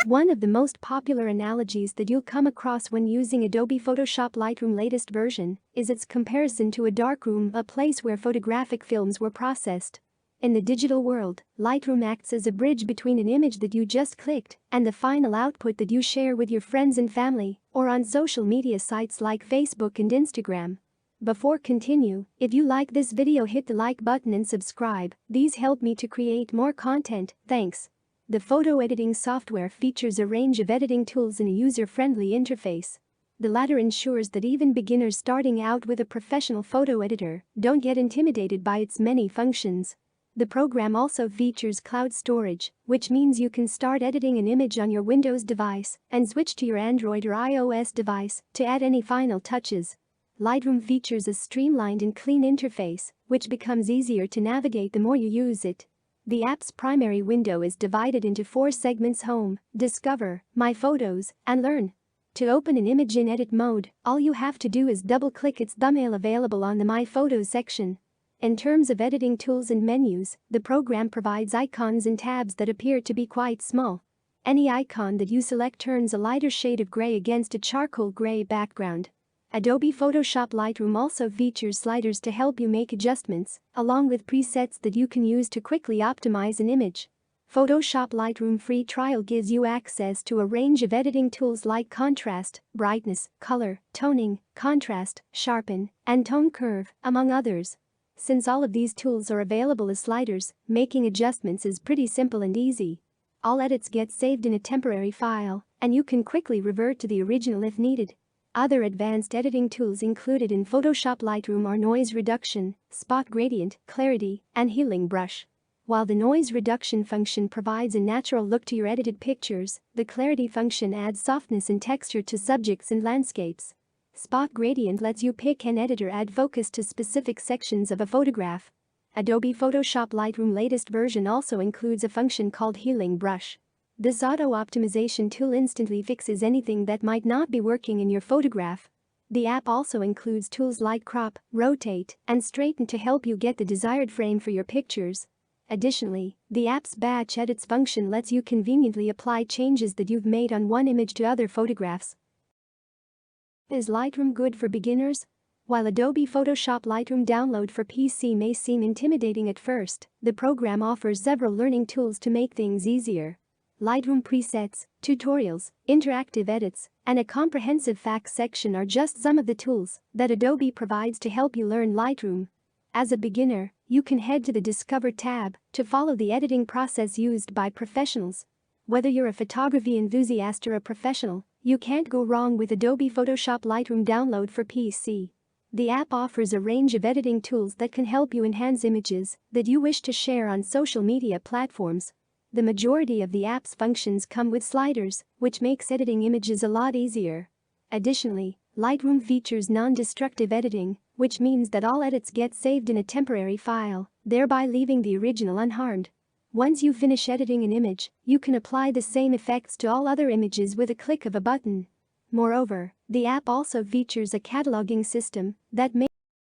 One of the most popular analogies that you'll come across when using Adobe Photoshop Lightroom latest version is its comparison to a darkroom, a place where photographic films were processed. In the digital world, Lightroom acts as a bridge between an image that you just clicked and the final output that you share with your friends and family or on social media sites like Facebook and Instagram. Before continue, if you like this video, hit the like button and subscribe. These help me to create more content. Thanks. The photo editing software features a range of editing tools and a user-friendly interface. The latter ensures that even beginners starting out with a professional photo editor don't get intimidated by its many functions. The program also features cloud storage, which means you can start editing an image on your Windows device and switch to your Android or iOS device to add any final touches. Lightroom features a streamlined and clean interface, which becomes easier to navigate the more you use it. The app's primary window is divided into 4 segments: Home, Discover, My Photos, and Learn. To open an image in edit mode, all you have to do is double-click its thumbnail available on the My Photos section. In terms of editing tools and menus, the program provides icons and tabs that appear to be quite small. Any icon that you select turns a lighter shade of gray against a charcoal gray background. Adobe Photoshop Lightroom also features sliders to help you make adjustments, along with presets that you can use to quickly optimize an image. Photoshop Lightroom free trial gives you access to a range of editing tools like contrast, brightness, color, toning, contrast, sharpen, and tone curve, among others. Since all of these tools are available as sliders, making adjustments is pretty simple and easy. All edits get saved in a temporary file, and you can quickly revert to the original if needed. Other advanced editing tools included in Photoshop Lightroom are noise reduction, spot gradient, clarity, and healing brush. While the noise reduction function provides a natural look to your edited pictures, the clarity function adds softness and texture to subjects and landscapes. Spot gradient lets you pick and edit or add focus to specific sections of a photograph. Adobe Photoshop Lightroom latest version also includes a function called healing brush. This auto-optimization tool instantly fixes anything that might not be working in your photograph. The app also includes tools like crop, rotate, and straighten to help you get the desired frame for your pictures. Additionally, the app's batch edits function lets you conveniently apply changes that you've made on one image to other photographs. Is Lightroom good for beginners? While Adobe Photoshop Lightroom download for PC may seem intimidating at first, the program offers several learning tools to make things easier. Lightroom presets, tutorials, interactive edits, and a comprehensive facts section are just some of the tools that Adobe provides to help you learn Lightroom. As a beginner, you can head to the Discover tab to follow the editing process used by professionals. Whether you're a photography enthusiast or a professional, you can't go wrong with Adobe Photoshop Lightroom download for PC. The app offers a range of editing tools that can help you enhance images that you wish to share on social media platforms. The majority of the app's functions come with sliders, which makes editing images a lot easier. Additionally, Lightroom features non-destructive editing, which means that all edits get saved in a temporary file, thereby leaving the original unharmed. Once you finish editing an image, you can apply the same effects to all other images with a click of a button. Moreover, the app also features a cataloging system that makes